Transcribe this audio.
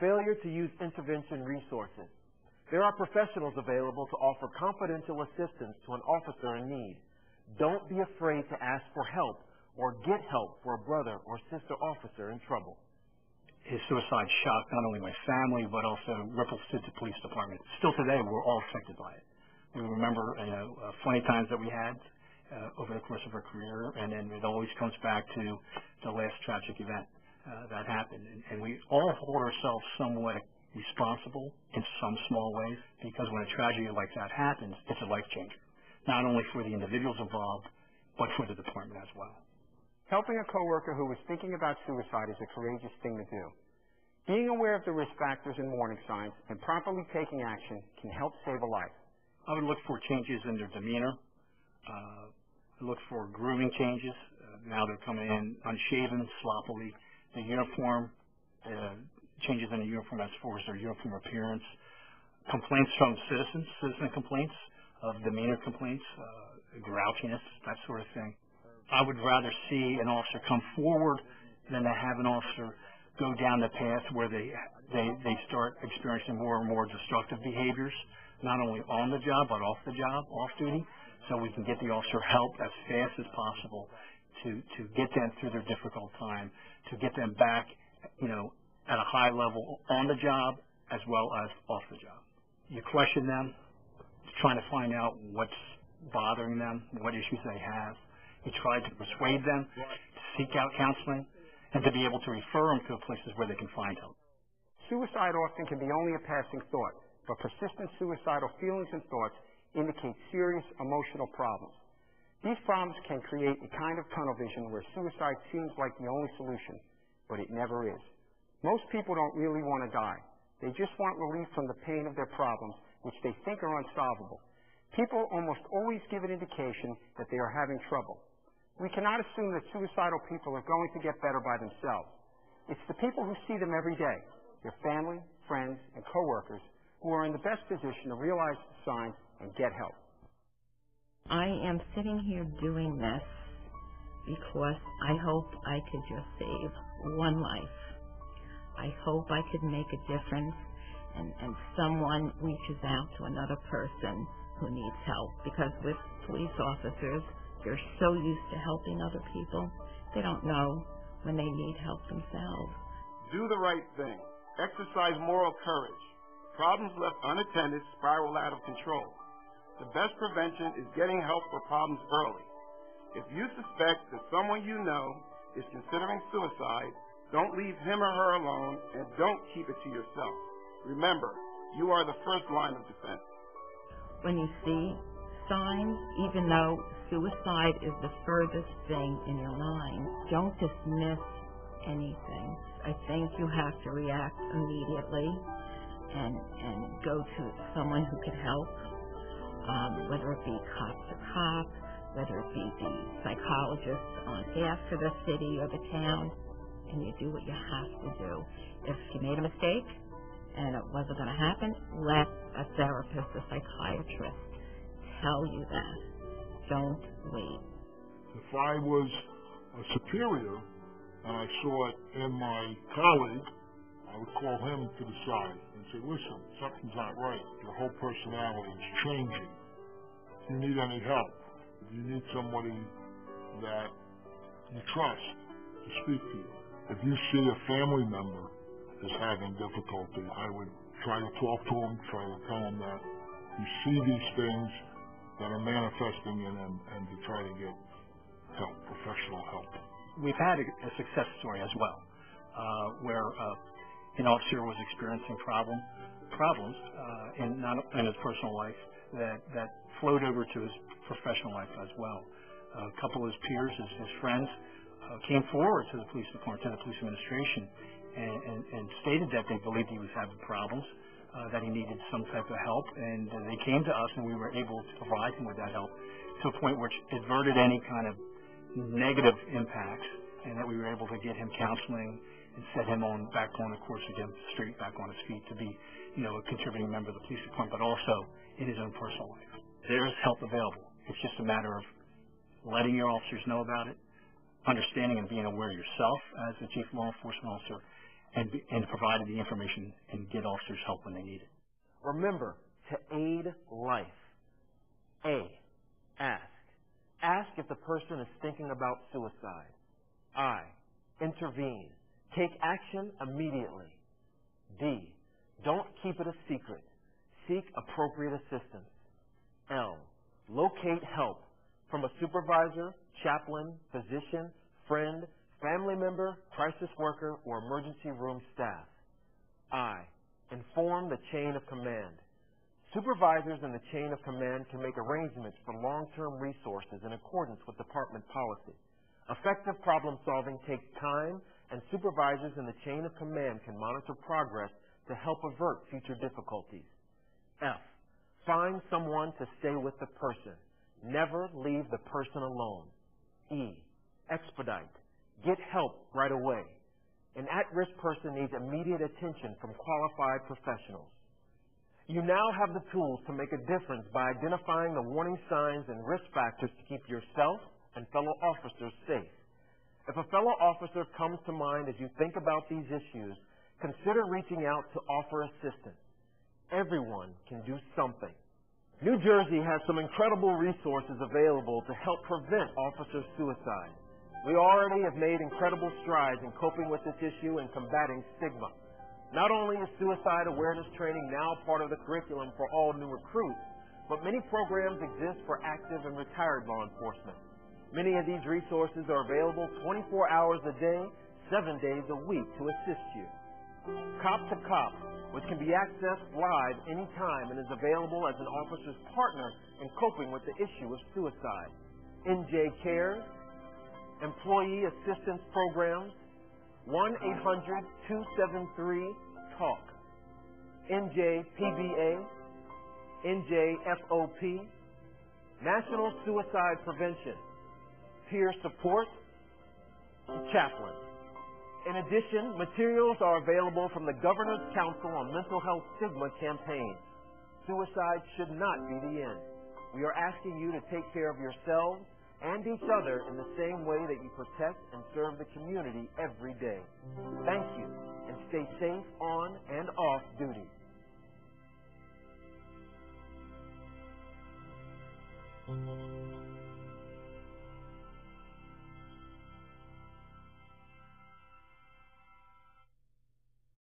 Failure to use intervention resources. There are professionals available to offer confidential assistance to an officer in need. Don't be afraid to ask for help or get help for a brother or sister officer in trouble. His suicide shocked not only my family, but also ripples through the police department. Still today, we're all affected by it. We remember, funny times that we had over the course of our career, and then it always comes back to the last tragic event that happened. And we all hold ourselves somewhat responsible in some small ways, because when a tragedy like that happens, it's a life changer, not only for the individuals involved, but for the department as well. Helping a coworker who was thinking about suicide is a courageous thing to do. Being aware of the risk factors and warning signs and promptly taking action can help save a life. I would look for changes in their demeanor. Look for grooming changes. Now they're coming in unshaven, sloppily. The uniform, changes in the uniform as far as their uniform appearance. Complaints from citizen complaints, of demeanor complaints, grouchiness, that sort of thing. I would rather see an officer come forward than to have an officer go down the path where they start experiencing more and more destructive behaviors, not only on the job, but off the job, off duty, so we can get the officer help as fast as possible to get them through their difficult time, to get them back, at a high level on the job as well as off the job. You question them, trying to find out what's bothering them, what issues they have. You try to persuade them to seek out counseling and to be able to refer them to places where they can find help. Suicide often can be only a passing thought, but persistent suicidal feelings and thoughts indicate serious emotional problems. These problems can create a kind of tunnel vision where suicide seems like the only solution, but it never is. Most people don't really want to die. They just want relief from the pain of their problems, which they think are unsolvable. People almost always give an indication that they are having trouble. We cannot assume that suicidal people are going to get better by themselves. It's the people who see them every day, their family, friends, and coworkers, who are in the best position to realize the signs and get help. I am sitting here doing this because I hope I could just save one life. I hope I could make a difference and someone reaches out to another person who needs help, because with police officers, they're so used to helping other people, they don't know when they need help themselves. Do the right thing. Exercise moral courage. Problems left unattended spiral out of control. The best prevention is getting help for problems early. If you suspect that someone you know is considering suicide, don't leave him or her alone, and don't keep it to yourself. Remember, you are the first line of defense. When you see signs, even though suicide is the furthest thing in your mind, don't dismiss anything. I think you have to react immediately and go to someone who can help, whether it be cop to cop, whether it be the psychologist on staff for the city or the town, and you do what you have to do. If you made a mistake and it wasn't going to happen, let a therapist, a psychiatrist tell you that. Don't wait. If I was a superior and I saw it in my colleague, I would call him to the side and say, listen, something's not right. Your whole personality is changing. If you need any help, if you need somebody that you trust to speak to you, if you see a family member is having difficulty, I would try to talk to him, try to tell him that you see these things that are manifesting in him and to try to get help, professional help. We've had a success story as well, where an officer was experiencing problems in his personal life that flowed over to his professional life as well. A couple of his peers, his friends, came forward to the police department, to the police administration, and stated that they believed he was having problems, that he needed some type of help, and they came to us, and we were able to provide him with that help to a point which averted any kind of negative impacts, and that we were able to get him counseling and set him back on the course again, straight back on his feet to be, a contributing member of the police department, but also in his own personal life. There's help available. It's just a matter of letting your officers know about it, understanding and being aware yourself as the chief law enforcement officer, and provided the information and get officers help when they need it. Remember to aid life. A, ask. Ask if the person is thinking about suicide. I, intervene. Take action immediately. D, don't keep it a secret. Seek appropriate assistance. L, locate help from a supervisor, chaplain, physician, friend, family member, crisis worker, or emergency room staff. I, inform the chain of command. Supervisors in the chain of command can make arrangements for long-term resources in accordance with department policy. Effective problem solving takes time, and supervisors in the chain of command can monitor progress to help avert future difficulties. F, find someone to stay with the person. Never leave the person alone. E, expedite. Get help right away. An at-risk person needs immediate attention from qualified professionals. You now have the tools to make a difference by identifying the warning signs and risk factors to keep yourself and fellow officers safe. If a fellow officer comes to mind as you think about these issues, consider reaching out to offer assistance. Everyone can do something. New Jersey has some incredible resources available to help prevent officer suicide. We already have made incredible strides in coping with this issue and combating stigma. Not only is suicide awareness training now part of the curriculum for all new recruits, but many programs exist for active and retired law enforcement. Many of these resources are available 24 hours a day, 7 days a week to assist you. Cop to Cop, which can be accessed live anytime and is available as an officer's partner in coping with the issue of suicide. NJ Cares, Employee Assistance Programs, 1-800-273-TALK, NJPBA, NJFOP, National Suicide Prevention, Peer Support, Chaplain. In addition, materials are available from the Governor's Council on Mental Health Stigma campaign. Suicide should not be the end. We are asking you to take care of yourselves and each other in the same way that you protect and serve the community every day. Thank you, and stay safe on and off duty.